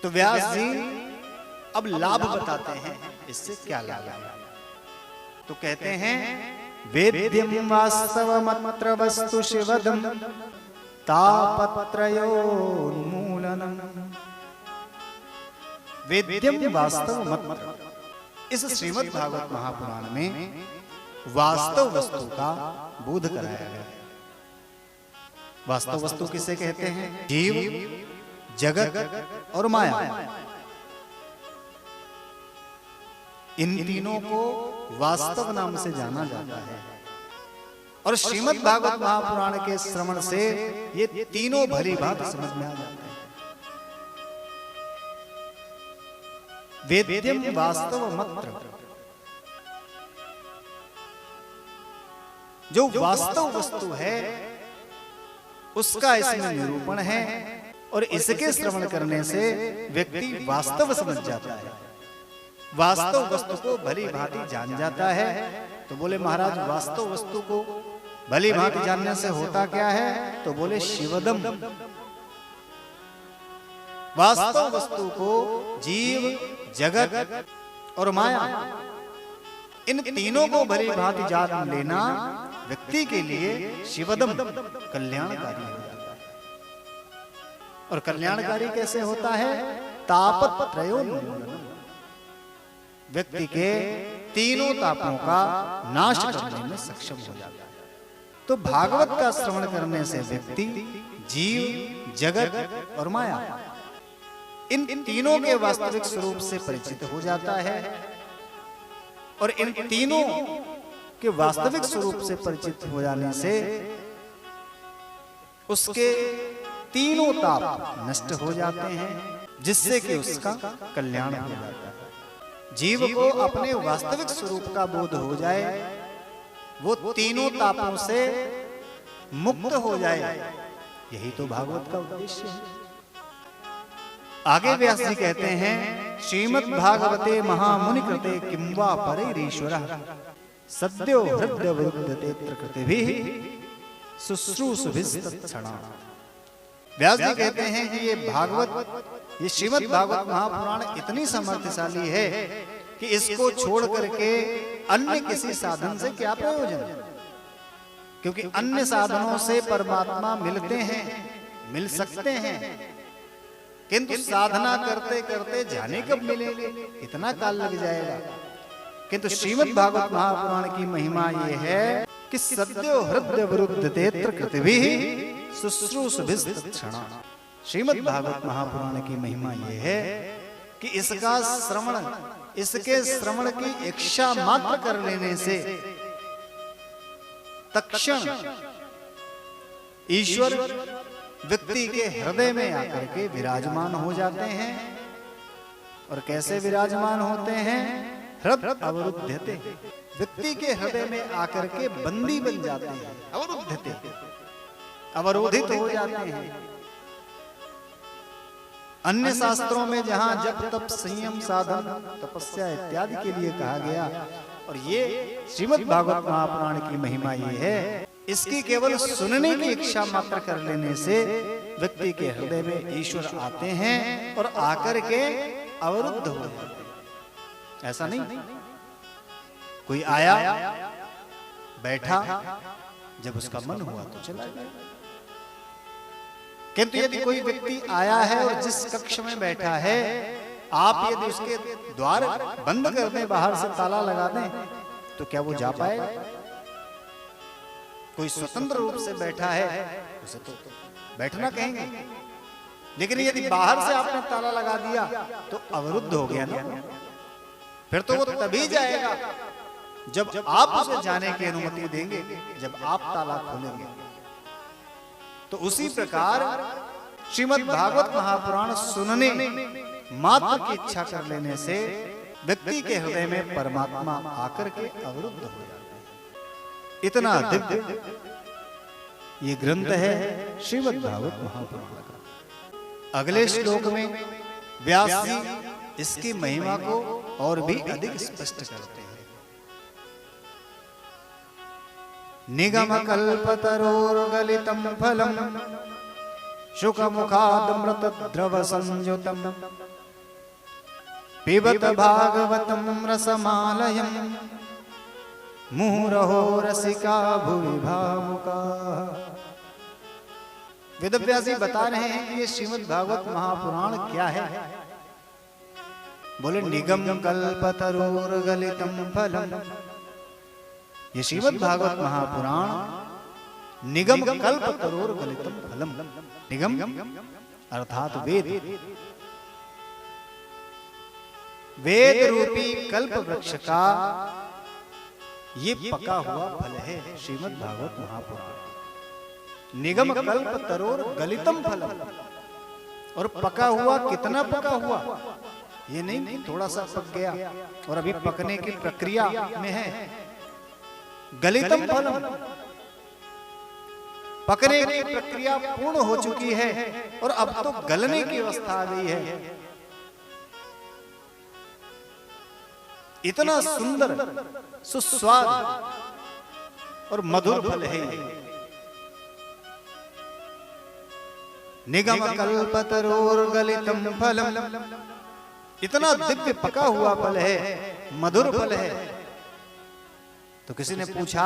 तो व्यास जी अब लाभ बताते हैं, इससे क्या लाभ है। तो कहते हैं वेद्यम वास्तवमत्र वस्तु शिवदम तापत्रयोन्मूलनम। वेद्यम वास्तवमत्र, इस श्रीमद् भागवत महापुराण में वास्तव वस्तु का बोध कराया गया। वास्तव वस्तु किसे कहते हैं? जीव, जगत और माया। इन तीनों को वास्तव नाम से जाना जाता है। और श्रीमद् भागवत महापुराण के श्रवण से ये तीनों भली भांति समझ में आ जाते हैं। वेद्यम वास्तवमत्र, जो वास्तव वस्तु है उसका इसमें निरूपण है। और इसके श्रवण करने से व्यक्ति वास्तव समझ जाता है, वास्तव वस्तु को भली भांति जान जाता है। तो बोले महाराज वास्तव वस्तु को भली भांति जानने से होता क्या है? तो बोले शिवदम। वास्तव वस्तु को जीव, जगत और माया, इन तीनों को भली भांति जान लेना व्यक्ति के लिए शिवदम कल्याणकारी हो जाता है। और कल्याणकारी कैसे होता है? तापत्रयोन्मूलनम, व्यक्ति के तीनों तापों का नाश करने में सक्षम हो जाता है। तो भागवत का श्रवण करने से व्यक्ति जीव, जगत और माया, इन तीनों के वास्तविक स्वरूप से परिचित हो जाता है। और इन तीनों के वास्तविक स्वरूप से परिचित हो जाने से उसके तीनों ताप नष्ट हो जाते हैं, जिससे कि उसका कल्याण हो जाता है। जीव को अपने वास्तविक स्वरूप का बोध हो जाए, वो तीनों तापों से मुक्त हो जाए, यही तो भागवत का उद्देश्य है। आगे व्यास जी कहते हैं श्रीमद् भागवते महामुनि कृते किं वा परैरीश्वरः सद्यो हृदय विरुद्धते कृतिभिः शुश्रूषुभिस्तत्क्षणा। व्यास जी कहते हैं कि ये भागवत, ये श्रीमद् भागवत महापुराण इतनी समर्थशाली है कि इसको छोड़ करके अन्य किसी साधन से क्या प्रयोजन? क्योंकि अन्य साधनों से परमात्मा मिलते हैं, मिल सकते हैं, किंतु साधना करते करते जाने कब मिलेंगे, इतना काल लग जाएगा। किंतु श्रीमद् भागवत महापुराण की महिमा ये है कि सद्यो हृदय विरुद्धते कृतिभिः शुश्रूषुभिस्तत्क्षणा। श्रीमद् भागवत महापुराण की महिमा ये है कि इसका श्रवण, इसके श्रवण की इच्छा मात्र कर लेने से तत्क्षण ईश्वर व्यक्ति के हृदय में आकर के विराजमान हो जाते हैं। और कैसे विराजमान होते हैं? हृदय अवरुद्धते, व्यक्ति के हृदय में आकर के बंदी बन जाते हैं। अवरुद्धते, अवरोधित हो जाते हैं। अन्य शास्त्रों में जहां जप तप संयम साधन तपस्या इत्यादि के लिए कहा गया, और ये श्रीमद् भागवत महापुराण की महिमा ये है, इसकी केवल सुनने की इच्छा मात्र कर लेने से व्यक्ति के हृदय में ईश्वर आते हैं और आकर के अवरुद्ध हो जाते हैं। ऐसा नहीं कोई आया बैठा, जब उसका मन हुआ तो चला गया। किंतु यदि कोई व्यक्ति आया है और जिस कक्ष में बैठा है, आप यदि उसके द्वार बंद कर दें, बाहर से ताला लगा दें, तो क्या वो जा पाएगा? कोई स्वतंत्र रूप से बैठा है उसे तो बैठना कहेंगे, लेकिन यदि बाहर से आपने ताला लगा दिया तो अवरुद्ध हो गया ना। फिर तो वो तभी जाएगा जब आप उसे जाने की अनुमति देंगे, जब आप ताला खोलेंगे। तो उसी प्रकार श्रीमद् भागवत महापुराण सुनने मात्र की इच्छा कर लेने से व्यक्ति के हृदय में परमात्मा आकर के अवरुद्ध हो जाते हैं। इतना दिव्य ये ग्रंथ है श्रीमद् भागवत महापुराण का। अगले श्लोक में व्यास जी इसकी महिमा को और भी अधिक स्पष्ट करते हैं। निगम कल्पतरोर्गलितं फलम् शुक मुखादमृत द्रव संयुतम पिबत भागवतम रसमालयम मुहुरहो रसिका भुवि भावुका। वेदव्यास जी बता रहे हैं कि ये श्रीमद् भागवत महापुराण क्या है। बोले निगम कल्पतरोर गलितम फलम। ये श्रीमद् भागवत महापुराण निगम कल्पतरोर गलितम फलम। निगम अर्थात वेद, वेद रूपी कल्प वृक्ष का ये पका हुआ फल है श्रीमद् भागवत महापुराण। निगम कल्प तरोर गलितम फलम। और पका हुआ कितना पका हुआ, ये नहीं थोड़ा सा पक गया और अभी पकने की प्रक्रिया में है। गलितम फलम, पकने की प्रक्रिया पूर्ण हो चुकी है और अब तो गलने की अवस्था आ गई है। इतना सुंदर सुस्वाद और मधुर फल है। निगम कल्पतरोर गलितम फलम, इतना दिव्य पका हुआ फल है, मधुर फल है। तो किसी ने पूछा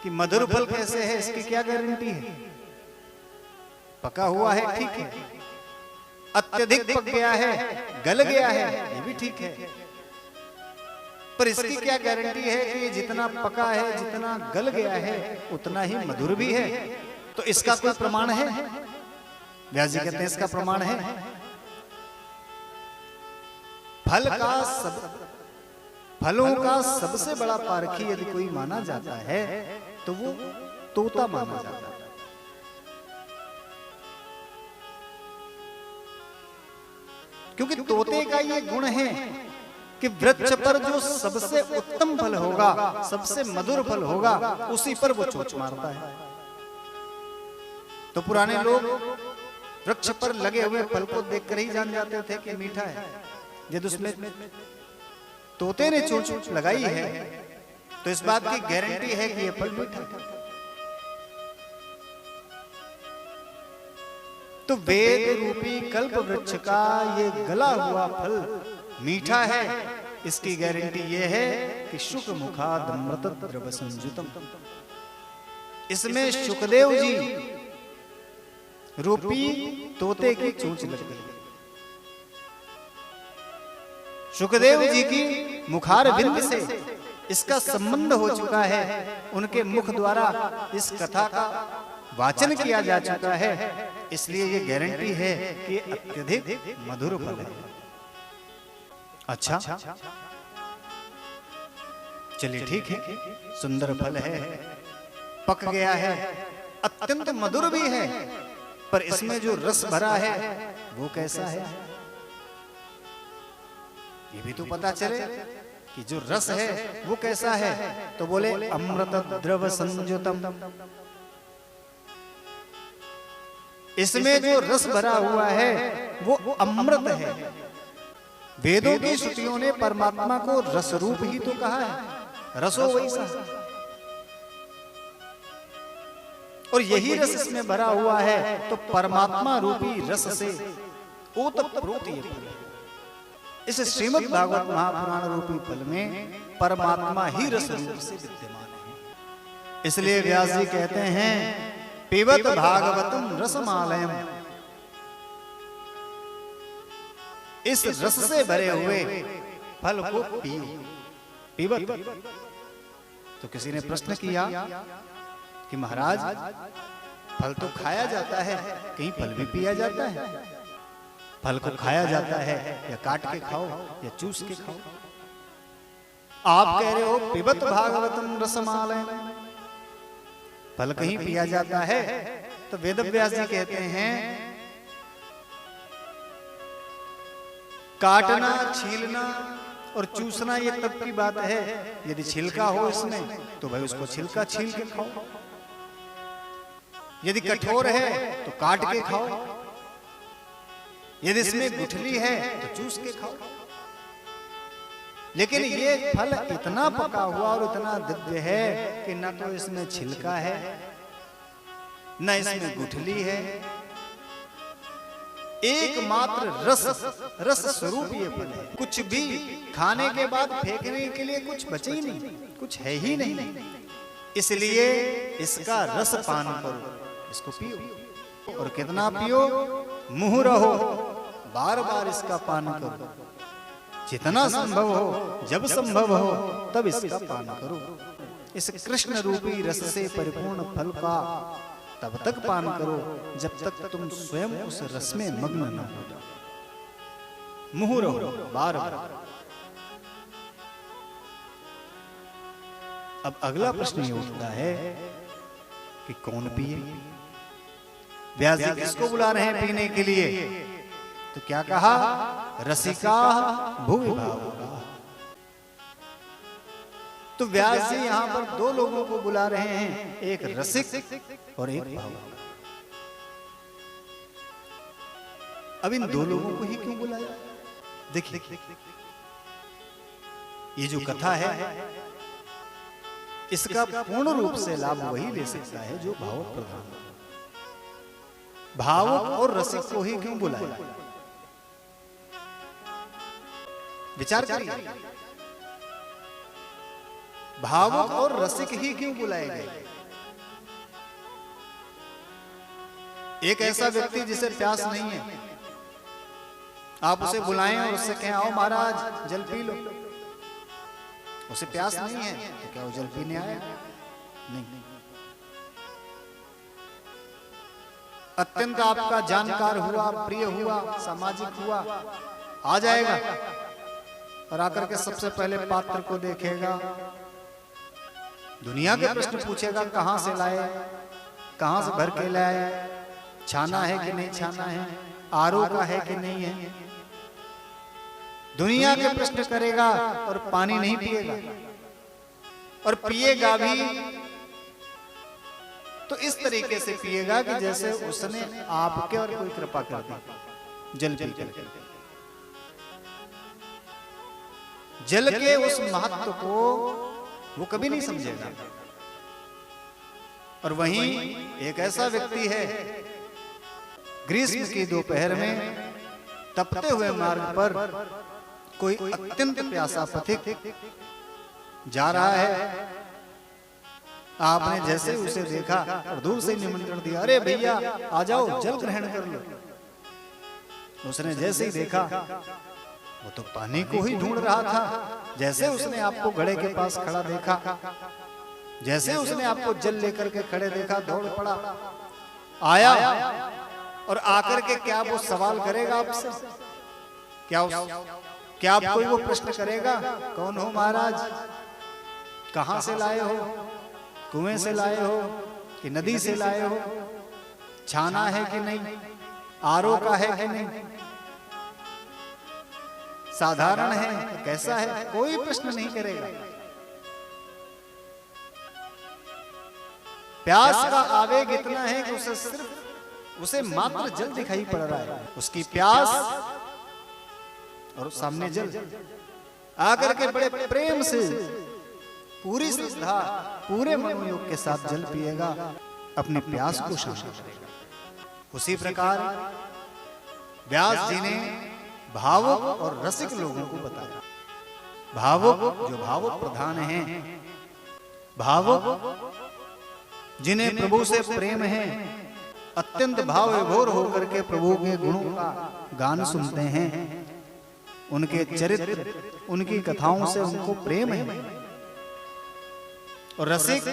कि मधुर फल कैसे है, इसकी क्या गारंटी है? पका हुआ है ठीक है, अत्यधिक पक गया है, गल गया है, ये भी ठीक है, पर इसकी क्या गारंटी है कि ये जितना पका है, जितना गल गया है, उतना ही मधुर भी है? तो इसका कोई प्रमाण है? व्यास जी कहते हैं इसका प्रमाण है। फलों का सबसे बड़ा पारखी यदि कोई माना जाता है तो वो तोता माना जाता है। क्योंकि तोते का ये गुण है कि वृक्ष पर जो सबसे उत्तम फल होगा, सबसे मधुर फल होगा, उसी पर वो चोंच मारता है। तो पुराने लोग वृक्ष पर लगे हुए फल को देखकर ही जान जाते थे कि मीठा है। यदि उसमें तोते ने चोंच लगाई है तो इस बात की गारंटी है कि यह फल मीठा है। तो वेद रूपी कल्प वृक्ष का ये गला हुआ फल मीठा है, इसकी गारंटी यह है कि शुक मुखादमृत द्रव संयुतम। इसमें शुकदेव जी रूपी तोते की चोंच लग गई। शुकदेव जी की मुखार बिंद से इसका संबंध हो चुका है, उनके मुख द्वारा इस कथा का वाचन किया जा चुका है, इसलिए ये गारंटी है कि ये अत्यधिक मधुर फल है। अच्छा, चलिए ठीक है, सुंदर फल है, पक गया है, अत्यंत मधुर भी है, पर इसमें जो रस भरा है वो कैसा है, ये भी तो पता चले कि जो रस है वो कैसा है। तो बोले अमृत द्रव संयुतम, इसमें जो रस भरा हुआ है वो अमृत है। वेदों की श्रुतियों ने परमात्मा को रस रूप ही तो कहा है, रसो वैसा, और यही रस इसमें भरा हुआ है। तो परमात्मा रूपी रस से ओतप्रोत ये फल है। इस श्रीमद् भागवत महापुराण रूपी फल में परमात्मा ही रस रूप से विद्यमान है। इसलिए व्यास जी कहते हैं पिबत भागवतम रसमालयम, इस रस से भरे हुए फल को पियो। पिबत, तो किसी ने प्रश्न किया कि महाराज फल तो खाया जाता है, कहीं फल भी पिया जाता है? फल को खाया जाता है या काट के खाओ या चूस के खाओ? आप कह रहे हो पिबत भागवतम रसमालयम, फल कहीं पिया जाता है? तो वेदव्यास जी कहते हैं काटना, छीलना और चूसना ये तब की बात है यदि छिलका हो इसमें, तो भाई उसको छिलका छील के खाओ। यदि कठोर है तो काट के खाओ, यदि इसमें गुठली है तो चूस के खाओ। लेकिन ये फल इतना पका हुआ और इतना दिव्य है कि न तो इसमें छिलका है, न इसमें गुठली है, एकमात्र रस, रस स्वरूप ये फल है। कुछ भी खाने के बाद फेंकने के लिए कुछ बचे ही नहीं, कुछ है ही नहीं। इसलिए इसका रस पान करो, इसको पियो, और कितना पियो, मुँह रहो, बार बार इसका पान करो, जितना संभव हो, जब संभव हो तब इसका पान करो। इस कृष्ण रूपी रस से परिपूर्ण फल का तब तक पान करो जब तक तुम स्वयं उस रस में मग्न न हो जाओ। मुँह रहो, बार बार। अब अगला प्रश्न ये उठता है कि कौन पिए? व्यास जी किसको बुला रहे हैं पीने के लिए? तो क्या कहा? रसिका भुवि भावुका। तो व्यास जी यहां पर दो लोगों को बुला रहे हैं, एक रसिक और एक भावुक। अब इन दो लोगों को ही क्यों बुलाया? देखिए, ये जो कथा है इसका पूर्ण रूप से लाभ वही ले सकता है जो भावुक प्रधान। भावुक और रसिक को ही क्यों बुलाया? विचार करिए, भावुक और रसिक ही क्यों बुलाए गए? एक ऐसा व्यक्ति जिसे प्यास नहीं है, आप उसे बुलाएं और उससे कहें आओ महाराज जल पी लो, उसे प्यास नहीं है तो क्या वो जल पीने आया? नहीं। अत्यंत आपका जानकार हुआ, प्रिय हुआ, सामाजिक हुआ, आ जाएगा और आकर के सबसे पहले पात्र को देखेगा, दुनिया के प्रश्न पूछेगा, कहां से लाए, कहां से भर के लाए, छाना है कि नहीं छाना है, आरओ का है कि नहीं है, दुनिया के प्रश्न करेगा और पानी नहीं पिएगा, और पिएगा भी तो इस तरीके से पिएगा कि जैसे उसने आपके और कोई कृपा कर दी। जल पी करके जल के उस महत्व को वो कभी नहीं समझेगा। और वहीं एक ऐसा व्यक्ति है, ग्रीष्म की दोपहर में तपते हुए मार्ग पर कोई अत्यंत प्यासा पथिक जा रहा है, आपने जैसे उसे देखा और दूर से निमंत्रण दिया, अरे भैया आ जाओ जल ग्रहण कर लो। उसने जैसे ही देखा, वो तो पानी को ही ढूंढ रहा था, जैसे उसने आपको घड़े के पास खड़ा देखा, जैसे उसने आपको जल लेकर के खड़े देखा, दौड़ पड़ा, आया और आकर के क्या वो सवाल करेगा आपसे? क्या आप कोई वो प्रश्न करेगा, कौन हो महाराज, कहां से लाए हो, कुएं से लाए हो कि नदी से लाए हो, छाना है कि नहीं, आरओ का है कि नहीं, साधारण है कैसा है, कोई प्रश्न नहीं करेगा। प्यास का आवेग इतना है कि उसे मात्र जल दिखाई पड़ रहा है, उसकी प्यास और सामने जल। आकर के बड़े प्रेम से, पूरी श्रद्धा, पूरे मनोयोग के साथ जल पिएगा, अपनी प्यास को शांत करेगा। उसी प्रकार व्यास जी ने भावुक और रसिक लोगों को बताया। भावुक जो भावुक प्रधान हैं, भावुक जिन्हें प्रभु से प्रेम है, अत्यंत भाव विभोर होकर के प्रभु के गुणों का गान सुनते हैं, उनके चरित्र, उनकी कथाओं से उनको प्रेम है। और रसिक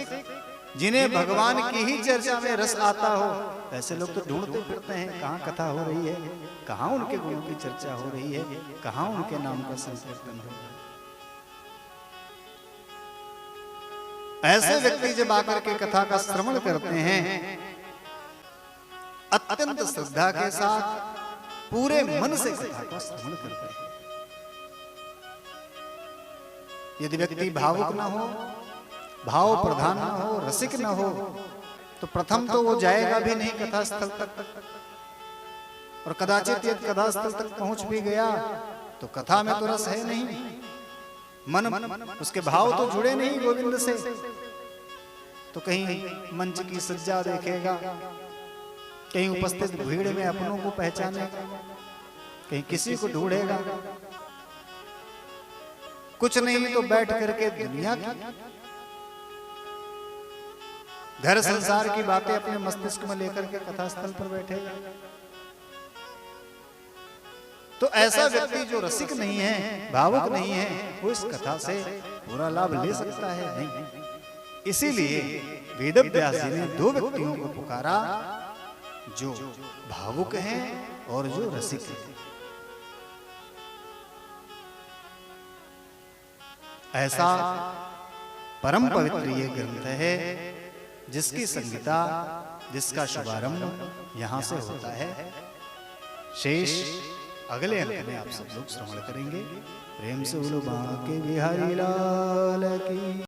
जिन्हें भगवान की ही चर्चा में रस आता हो, ऐसे लोग तो ढूंढते फिरते हैं कहाँ कथा हो रही है, कहाँ उनके गुणों की चर्चा हो रही है, कहाँ उनके नाम का संकीर्तन हो रहा है। ऐसे व्यक्ति जब आकर के कथा का श्रवण करते हैं, अत्यंत श्रद्धा के साथ पूरे मन से कथा का श्रवण करते हैं। यदि व्यक्ति भावुक न हो, भाव प्रधान न हो, रसिक न हो, तो प्रथम तो वो जाएगा भी नहीं कथा स्थल तक, और कदाचित यदि कथा स्थल तक पहुंच भी गया तो कथा में तो रस है नहीं, मन उसके भाव तो जुड़े नहीं गोविंद से, तो कहीं मंच की सज्जा देखेगा, कहीं उपस्थित भीड़ में अपनों को पहचानेगा, कहीं किसी को ढूंढेगा, कुछ नहीं तो बैठ करके दुनिया की घर संसार की बातें अपने मस्तिष्क में लेकर के कथा स्थल पर बैठेगा। तो ऐसा व्यक्ति जो रसिक नहीं है, भावुक नहीं है, वो इस कथा से पूरा लाभ ले सकता है? नहीं। इसीलिए वेदव्यास जी ने दो व्यक्तियों को पुकारा, जो भावुक हैं और जो रसिक हैं। ऐसा परम पवित्र ये ग्रंथ है जिसकी संगीता, जिसका शुभारंभ यहां से होता है। शेष अगले अंक में आप सब लोग श्रवण करेंगे। प्रेम से बोलो बांके बिहारी लाल की।